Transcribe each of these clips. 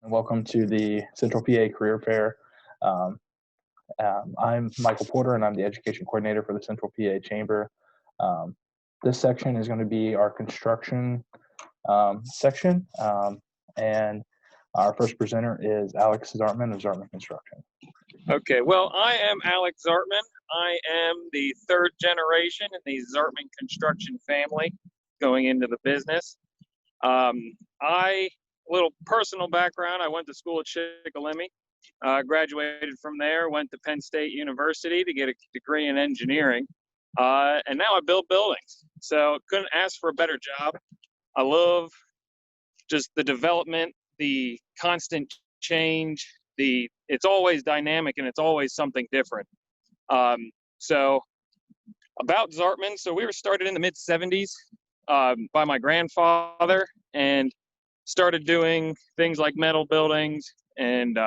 and welcome to the Central PA Career Fair. I'm Michael Porter, and I'm the Education Coordinator for the Central PA Chamber. This section is going to be our construction section, and our first presenter is Alex Zartman of Zartman Construction. Okay, well, I am Alex Zartman. I am the third generation in the Zartman construction family going into the business. Little personal background, I went to school at Shikellamy, graduated from there, went to Penn State University to get a degree in engineering, and now I build buildings. So couldn't ask for a better job. I love just the development, the constant change, it's always dynamic and it's always something different. So about Zartman, so we were started in the mid-70s by my grandfather, and started doing things like metal buildings and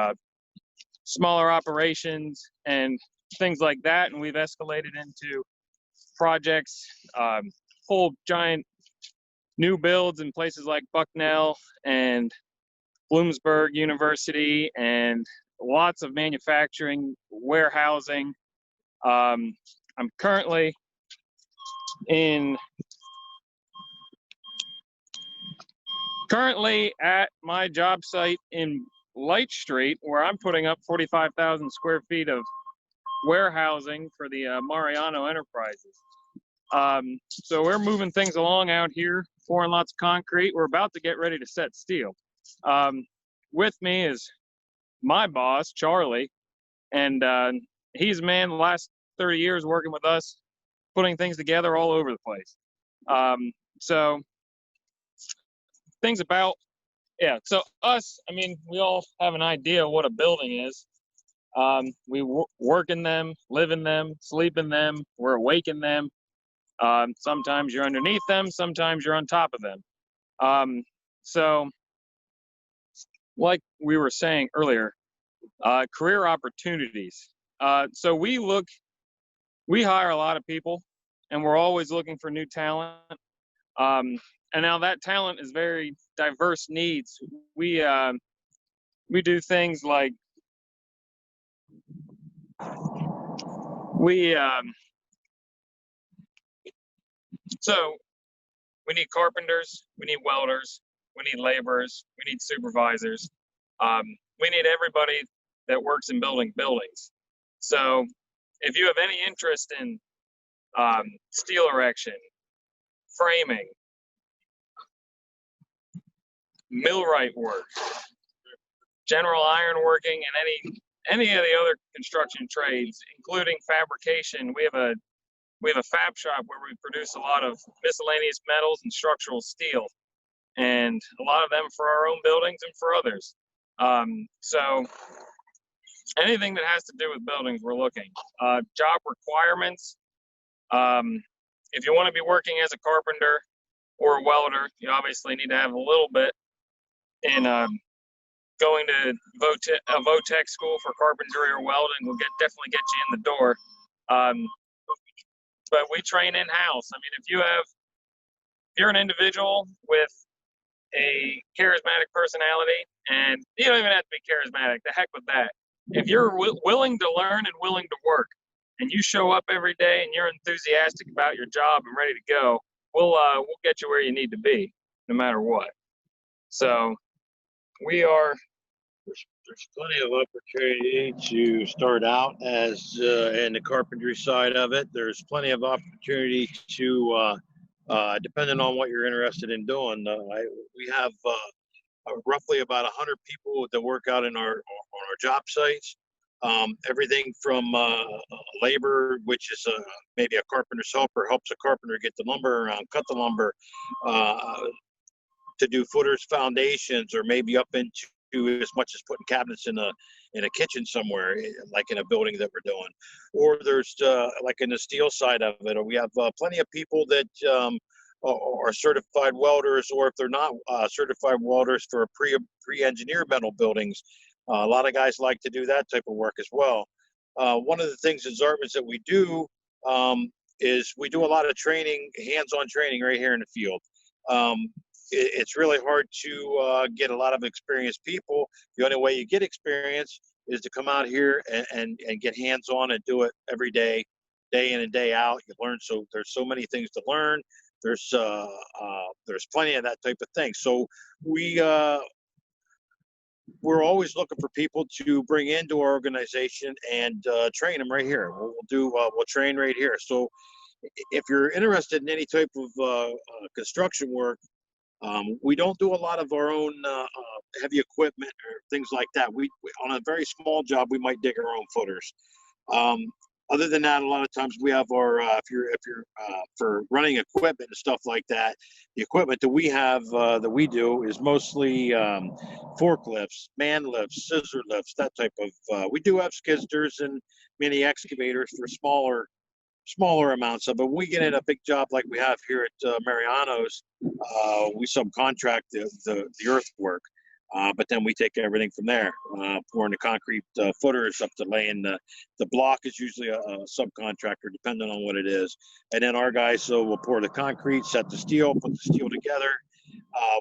smaller operations and things like that. And we've escalated into projects, whole giant new builds in places like Bucknell and Bloomsburg University, and lots of manufacturing, warehousing. I'm currently at my job site in Light Street, where I'm putting up 45,000 square feet of warehousing for the Mariano Enterprises. So we're moving things along out here, pouring lots of concrete. We're about to get ready to set steel. With me is my boss, Charlie, and he's man the last 30 years working with us, putting things together all over the place. So things about, so us, I mean, we all have an idea of what a building is. We work in them, live in them, sleep in them, we're awake in them. Sometimes you're underneath them, sometimes you're on top of them. So like we were saying earlier, career opportunities. So we hire a lot of people, and we're always looking for new talent. And now that talent is very diverse needs. We do things like so we need carpenters, we need welders, we need laborers, we need supervisors. We need everybody that works in building buildings. So if you have any interest in steel erection, framing, millwright work, general ironworking, and any of the other construction trades, including fabrication, we have a fab shop where we produce a lot of miscellaneous metals and structural steel, and a lot of them for our own buildings and for others. So anything that has to do with buildings, we're looking. Job requirements. If you want to be working as a carpenter or a welder, you obviously need to have a little bit in going to a VOTEC school for carpentry or welding will definitely get you in the door. But we train in-house. I mean, if you're an individual with a charismatic personality, and you don't even have to be charismatic, the heck with that. If you're willing to learn and willing to work, and you show up every day and you're enthusiastic about your job and ready to go, we'll get you where you need to be, no matter what. So there's plenty of opportunity to start out as in the carpentry side of it. There's plenty of opportunity to depending on what you're interested in doing. We have roughly about 100 people that work out on our job sites. Everything from labor, which is maybe a carpenter's helper, helps a carpenter get the lumber around, cut the lumber, to do footers, foundations, or maybe up into as much as putting cabinets in a kitchen somewhere, like in a building that we're doing. Or there's like in the steel side of it, we have plenty of people that are certified welders, or if they're not certified welders, for pre-engineered metal buildings. A lot of guys like to do that type of work as well. One of the things at Zartman's that we do is we do a lot of training, hands-on training right here in the field. it's really hard to get a lot of experienced people. The only way you get experience is to come out here and get hands-on and do it every day, day in and day out. You learn, so there's so many things to learn. There's plenty of that type of thing. So we're always looking for people to bring into our organization and train them right here. We'll train right here. So if you're interested in any type of construction work, we don't do a lot of our own heavy equipment or things like that. We on a very small job, we might dig our own footers. Other than that, a lot of times we have our if you're for running equipment and stuff like that, the equipment that we have that we do is mostly forklifts, man lifts, scissor lifts, that type of. We do have skid steers and mini excavators for smaller amounts of it. When we get in a big job like we have here at Mariano's, we subcontract the earthwork, but then we take everything from there, pouring the concrete footers up to laying the block is usually a subcontractor, depending on what it is. And then our guys will pour the concrete, set the steel, put the steel together.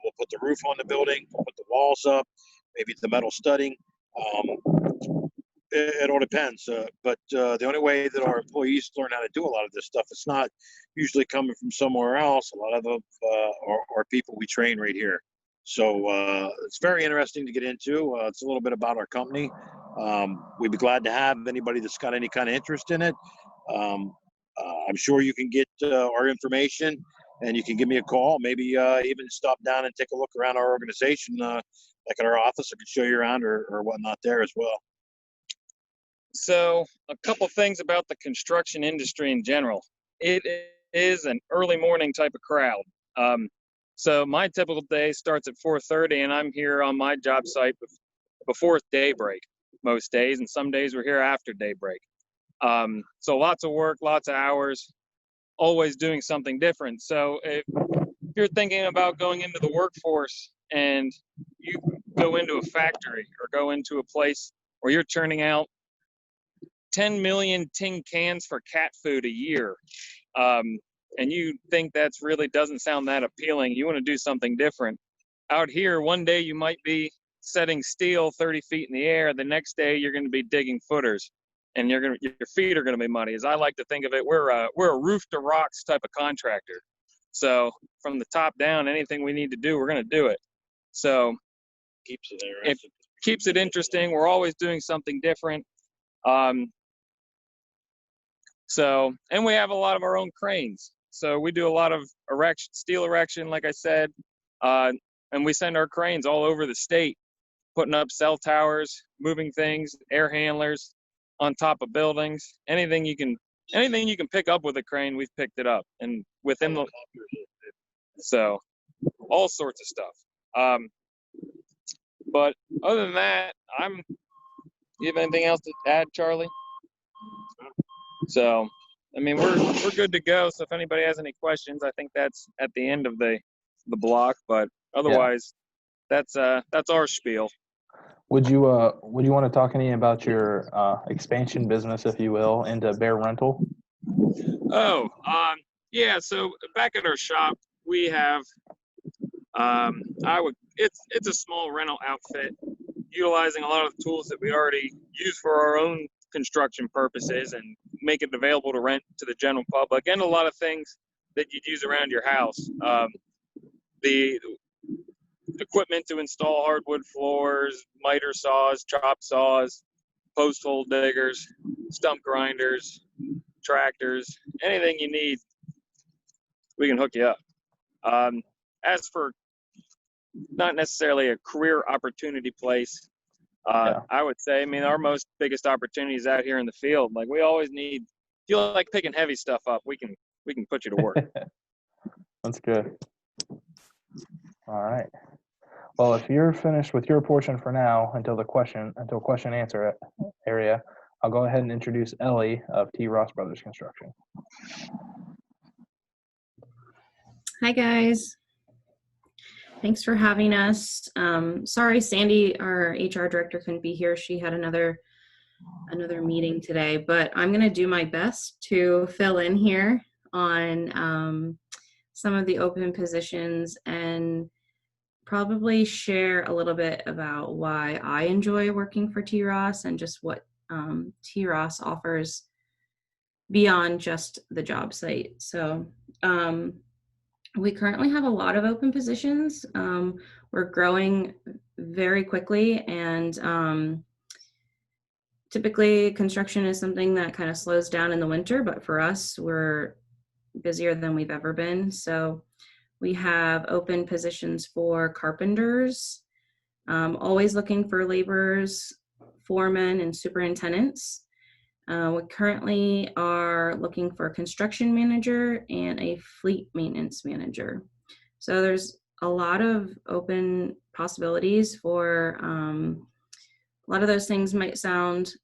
We'll put the roof on the building, we'll put the walls up, maybe the metal studding. It all depends, but the only way that our employees learn how to do a lot of this stuff, it's not usually coming from somewhere else. A lot of them are people we train right here. So it's very interesting to get into. It's a little bit about our company. We'd be glad to have anybody that's got any kind of interest in it. I'm sure you can get our information and you can give me a call, maybe even stop down and take a look around our organization, like at our office. I can show you around or whatnot there as well. So a couple things about the construction industry in general. It is an early morning type of crowd. So my typical day starts at 4:30 and I'm here on my job site before daybreak most days, and some days we're here after daybreak. So lots of work, lots of hours, always doing something different. So if you're thinking about going into the workforce and you go into a factory or go into a place where you're churning out 10 million tin cans for cat food a year, and you think that's really doesn't sound that appealing, you want to do something different. Out here, one day you might be setting steel 30 feet in the air. The next day you're going to be digging footers, and your feet are going to be muddy. As I like to think of it, we're a roof to rocks type of contractor. So from the top down, anything we need to do, we're going to do it. So it keeps it interesting. We're always doing something different. So, and we have a lot of our own cranes. So we do a lot of steel erection, like I said, and we send our cranes all over the state, putting up cell towers, moving things, air handlers on top of buildings. Anything you can pick up with a crane, we've picked it up, and within the so all sorts of stuff. But other than that, you have anything else to add, Charlie? So, I mean, we're good to go. So if anybody has any questions, I think that's at the end of the block. But otherwise, that's our spiel. Would you want to talk any about your expansion business, if you will, into bear rental? Oh, yeah. So back at our shop, we have it's a small rental outfit, utilizing a lot of the tools that we already use for our own construction purposes and make it available to rent to the general public, and a lot of things that you'd use around your house. The equipment to install hardwood floors, miter saws, chop saws, post hole diggers, stump grinders, tractors, anything you need, we can hook you up. As for not necessarily a career opportunity place, I would say, I mean, our biggest opportunity is out here in the field. Like, we always need, if you like picking heavy stuff up, we can put you to work. That's good. All right. Well, if you're finished with your portion for now, until question answer area, I'll go ahead and introduce Ellie of T. Ross Brothers Construction. Hi, guys. Thanks for having us. Sorry, Sandy, our HR director, couldn't be here. She had another meeting today, but I'm going to do my best to fill in here on some of the open positions and probably share a little bit about why I enjoy working for T-Ross and just what T-Ross offers beyond just the job site. So we currently have a lot of open positions. We're growing very quickly, and typically construction is something that kind of slows down in the winter, but for us, we're busier than we've ever been. So we have open positions for carpenters, always looking for laborers, foremen, and superintendents. We currently are looking for a construction manager and a fleet maintenance manager. So there's a lot of open possibilities for, a lot of those things might sound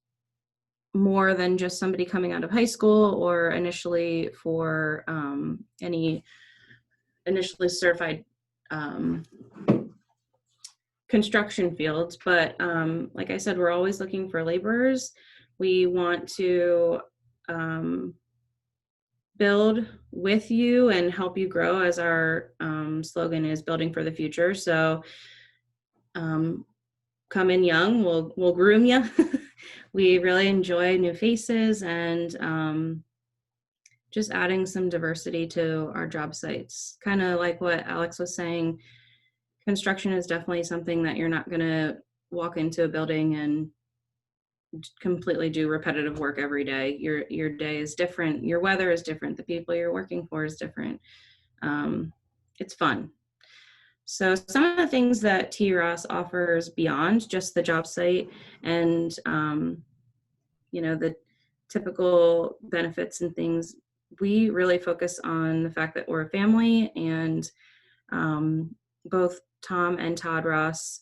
more than just somebody coming out of high school or initially for any initially certified construction fields. But like I said, we're always looking for laborers. We want to build with you and help you grow, as our slogan is building for the future. So come in young, we'll groom you. We really enjoy new faces and just adding some diversity to our job sites. Kind of like what Alex was saying, construction is definitely something that you're not going to walk into a building and completely do repetitive work every day. Your day is different. Your weather is different. The people you're working for is different. It's fun. So some of the things that T-Ross offers beyond just the job site and, the typical benefits and things, we really focus on the fact that we're a family, and both Tom and Todd Ross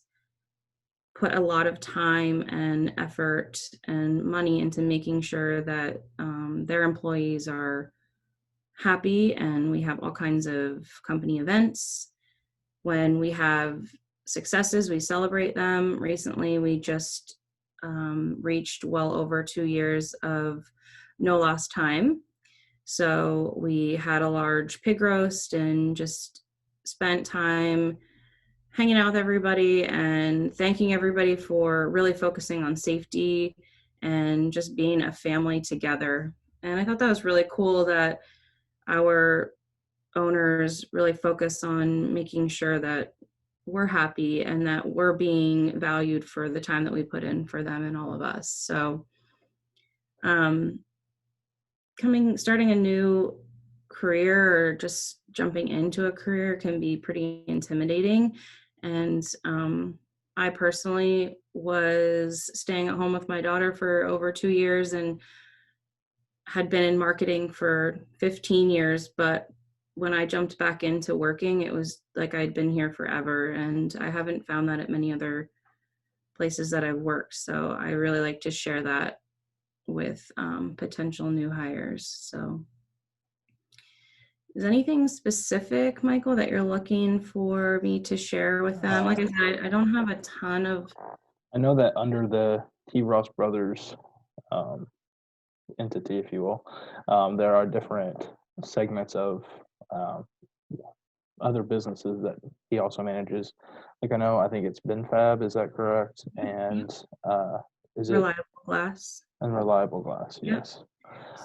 put a lot of time and effort and money into making sure that their employees are happy, and we have all kinds of company events. When we have successes, we celebrate them. Recently, we just reached well over 2 years of no lost time. So we had a large pig roast and just spent time hanging out with everybody and thanking everybody for really focusing on safety and just being a family together. And I thought that was really cool that our owners really focus on making sure that we're happy and that we're being valued for the time that we put in for them and all of us. So starting a new career or just jumping into a career can be pretty intimidating. And I personally was staying at home with my daughter for over 2 years and had been in marketing for 15 years. But when I jumped back into working, it was like I'd been here forever. And I haven't found that at many other places that I've worked. So I really like to share that with potential new hires. So is anything specific, Michael, that you're looking for me to share with them? Like I said, I don't have a ton of. I know that under the T. Ross Brothers entity, if you will, there are different segments of other businesses that he also manages. Like I think it's BenFab, is that correct? And is it Reliable Glass? And Reliable Glass, yes.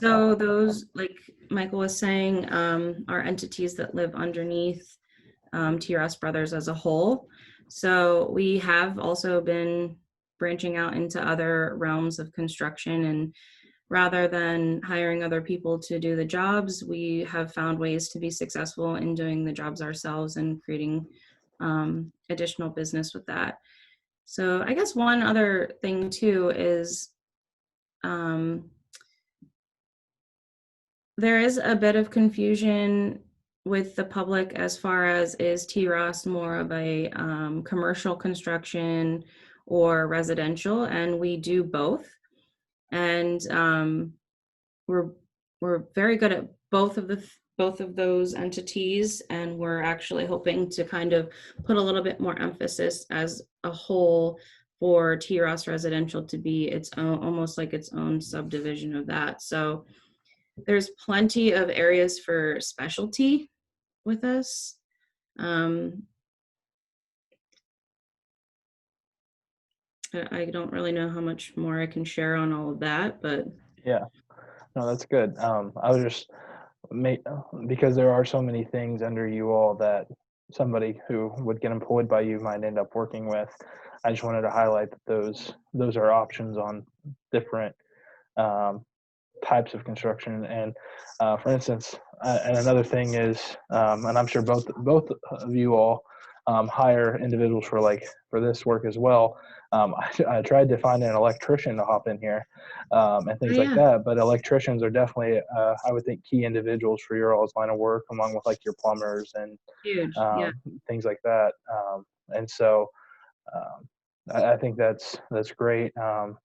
So those, like Michael was saying, are entities that live underneath T. Ross Brothers as a whole. So we have also been branching out into other realms of construction, and rather than hiring other people to do the jobs, we have found ways to be successful in doing the jobs ourselves and creating additional business with that. So I guess one other thing too is there is a bit of confusion with the public as far as, is T-Ross more of a commercial construction or residential? And we do both. And we're very good at both of those entities, and we're actually hoping to kind of put a little bit more emphasis as a whole for T-Ross Residential to be its own, almost like its own subdivision of that. So there's plenty of areas for specialty with us. I don't really know how much more I can share on all of that, but Yeah, no, that's good. I was just make because there are so many things under you all that somebody who would get employed by you might end up working with. I just wanted to highlight that those are options on different um, types of construction. And for instance, and another thing is, and I'm sure both of you all hire individuals for this work as well. I tried to find an electrician to hop in here and oh things like yeah, that, but electricians are definitely, I would think, key individuals for your all's line of work, along with like your plumbers and huge. Yeah, um, things like that. And so um, I think that's great. I'm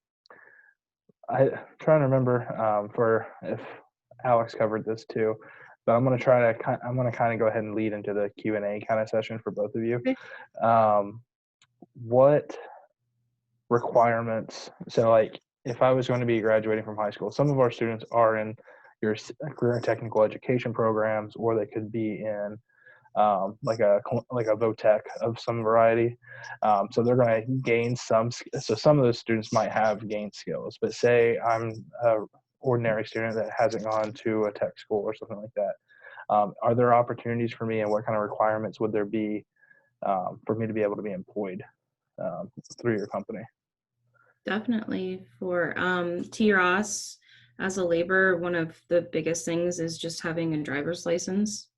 trying to remember for if Alex covered this too, but I'm gonna kind of go ahead and lead into the Q&A kind of session for both of you. okay. Um, what requirements? So like, if I was going to be graduating from high school, some of our students are in your career and technical education programs, or they could be in like a VOTEC of some variety. So they're going to gain so some of those students might have gained skills, but say I'm a ordinary student that hasn't gone to a tech school or something like that. Are there opportunities for me, and what kind of requirements would there be for me to be able to be employed through your company? Definitely. For TROS as a laborer, one of the biggest things is just having a driver's license.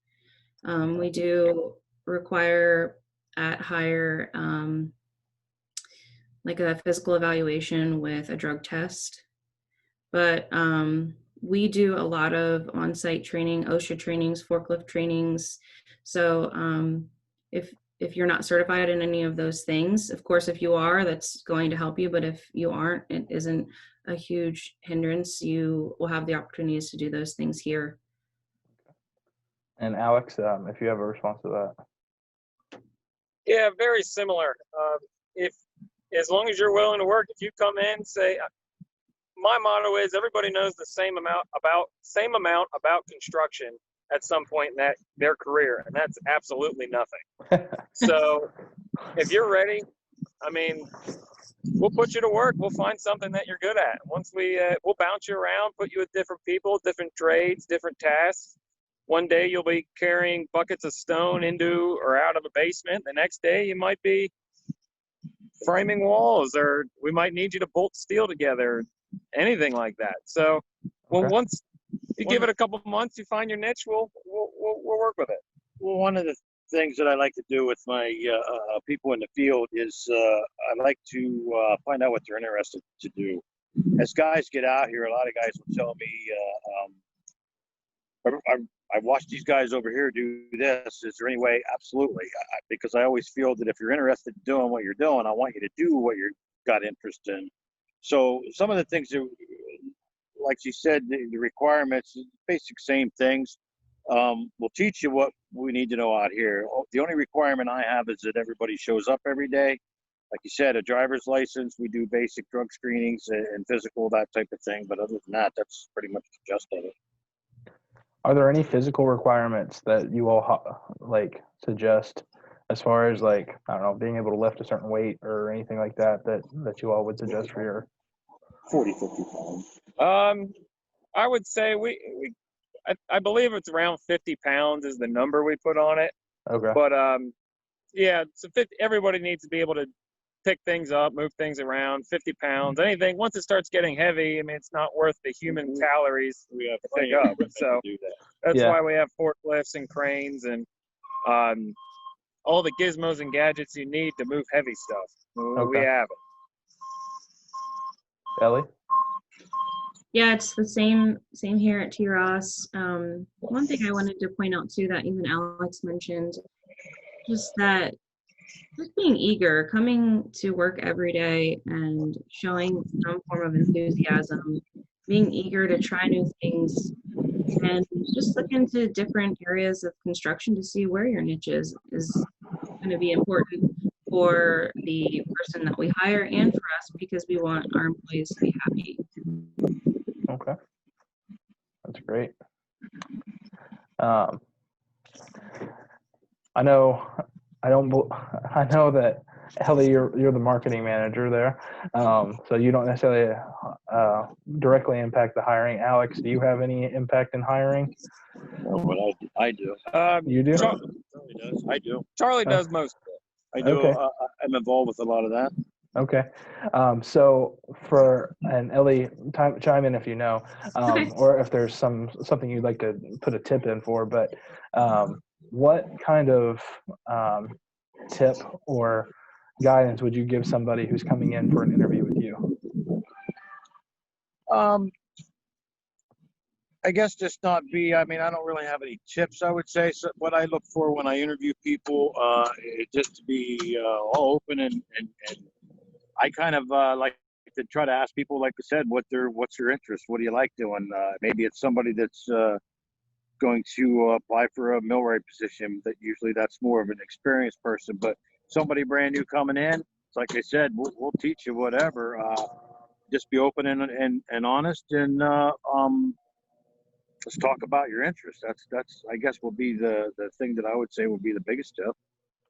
We do require at hire like a physical evaluation with a drug test, but we do a lot of on-site training, OSHA trainings, forklift trainings. So if you're not certified in any of those things, of course, if you are, that's going to help you. But if you aren't, it isn't a huge hindrance. You will have the opportunities to do those things here. And Alex, if you have a response to that. Yeah, very similar. If as long as you're willing to work, if you come in, say, my motto is everybody knows the same amount about construction at some point in their career, and that's absolutely nothing. So if you're ready, I mean, we'll put you to work. We'll find something that you're good at. Once we'll bounce you around, put you with different people, different trades, different tasks. One day you'll be carrying buckets of stone into or out of a basement. The next day you might be framing walls, or we might need you to bolt steel together, anything like that. So, well, Okay. once you give it a couple months, you find your niche, we'll work with it. Well, one of the things that I like to do with my people in the field is I like to find out what they're interested to do. As guys get out here, a lot of guys will tell me, I watched these guys over here do this. Is there any way? Absolutely. Because I always feel that if you're interested in doing what you're doing, I want you to do what you've got interest in. So some of the things that, like you said, the requirements, basic same things. We'll teach you what we need to know out here. The only requirement I have is that everybody shows up every day. Like you said, a driver's license. We do basic drug screenings and physical, that type of thing. But other than that, that's pretty much the gist of it. Are there any physical requirements that you all like suggest as far as like, I don't know, being able to lift a certain weight or anything like that you all would suggest for your 40, 50 pounds. I would say I believe it's around 50 pounds is the number we put on it. Okay. But yeah, so everybody needs to be able to pick things up, move things around. 50 pounds, anything. Once it starts getting heavy, I mean, it's not worth the human calories we have to pick up. So that's why we have forklifts and cranes and all the gizmos and gadgets you need to move heavy stuff. Okay. We have it. Ellie? Yeah, it's the same here at TROS. One thing I wanted to point out too that even Alex mentioned, just being eager, coming to work every day and showing some form of enthusiasm, being eager to try new things, and just look into different areas of construction to see where your niche is going to be important for the person that we hire and for us, because we want our employees to be happy. Okay. That's great. I know that Ellie, you're the marketing manager there, so you don't necessarily directly impact the hiring. Alex, do you have any impact in hiring? No, but I do. You do? Charlie does. I do. Charlie does most of it. I do. Okay. I'm involved with a lot of that. Okay. So and Ellie, chime in if you know, Okay. or if there's something you'd like to put a tip in for, but what kind of tip or guidance would you give somebody who's coming in for an interview with you? I guess just not be. I mean, I don't really have any tips. I would say so what I look for when I interview people, just to be all open and I kind of like to try to ask people, like I said, what's your interest? What do you like doing? Maybe it's somebody that's going to apply for a millwright position. That usually that's more of an experienced person, but somebody brand new coming in, it's like I said, we'll teach you whatever. Just be open and honest, and let's talk about your interests. That's I guess will be the thing that I would say would be the biggest tip.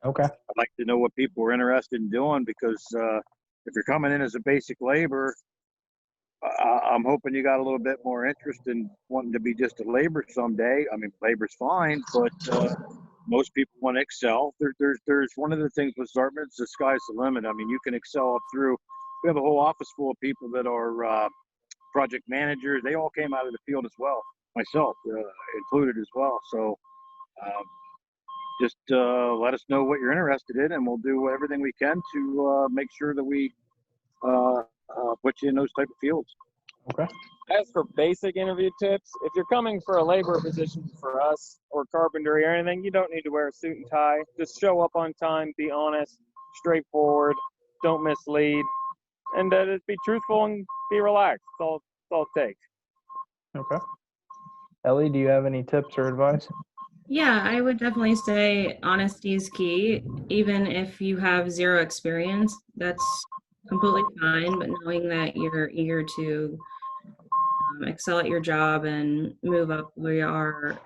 Okay. I'd like to know what people are interested in doing, because if you're coming in as a basic labor, I'm hoping you got a little bit more interest in wanting to be just a laborer someday. I mean, labor's fine, but most people want to excel. There's one of the things with Zartman, the sky's the limit. I mean, you can excel up through. We have a whole office full of people that are project managers. They all came out of the field as well, myself included as well. So just let us know what you're interested in, and we'll do everything we can to make sure that we put you in those type of fields. Okay. As for basic interview tips, if you're coming for a labor position for us or carpentry or anything, you don't need to wear a suit and tie. Just show up on time, be honest, straightforward, don't mislead, and just be truthful and be relaxed. That's all it takes. Okay. Ellie, do you have any tips or advice? Yeah, I would definitely say honesty is key. Even if you have zero experience, that's completely fine, but knowing that you're eager to excel at your job and move up, we are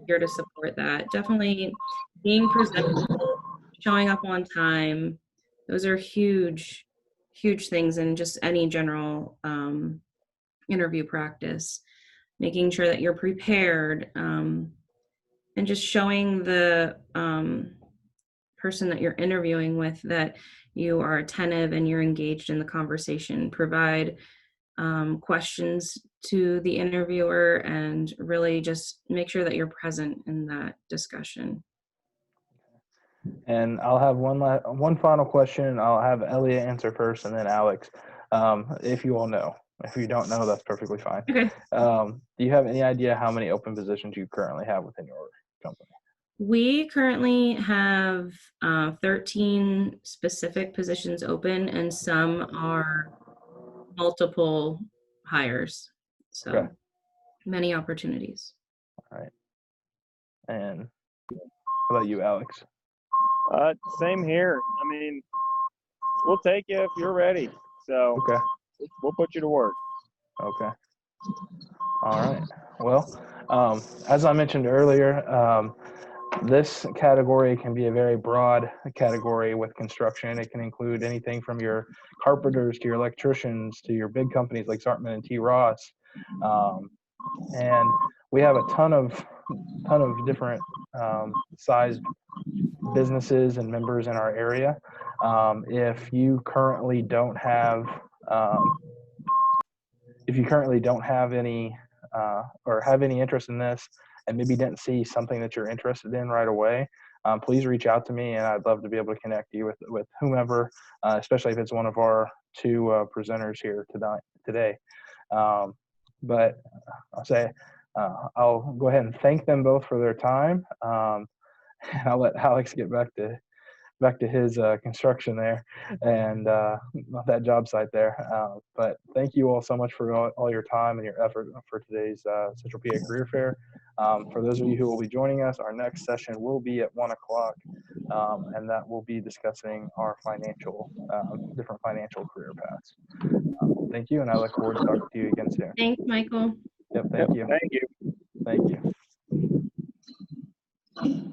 here to support that. Definitely being presentable, showing up on time, those are huge things in just any general interview practice. Making sure that you're prepared, and just showing the person that you're interviewing with that you are attentive and you're engaged in the conversation. Provide questions to the interviewer and really just make sure that you're present in that discussion. And I'll have one final question. I'll have Ellie answer first, and then Alex, if you all know. If you don't know, that's perfectly fine. Okay. Do you have any idea how many open positions you currently have within your company? We currently have 13 specific positions open, and some are multiple hires. So Okay. many opportunities. All right. And how about you, Alex? Same here. I mean, we'll take you if you're ready. So Okay. we'll put you to work. Okay. All right. Well, as I mentioned earlier, this category can be a very broad category with construction. It can include anything from your carpenters to your electricians to your big companies like Zartman and T. Ross. And we have a ton of different sized businesses and members in our area. If you currently don't have any or have any interest in this, and maybe didn't see something that you're interested in right away, please reach out to me, and I'd love to be able to connect you with whomever, especially if it's one of our two presenters here today. But I'll say I'll go ahead and thank them both for their time. And I'll let Alex get back to his construction there and that job site there. But thank you all so much for all your time and your effort for today's Central PA Career Fair. For those of you who will be joining us, our next session will be at 1 o'clock, and that will be discussing our different financial career paths. Thank you, and I look forward to talking to you again soon. Thanks, Michael. Yep, thank you. Thank you. Thank you.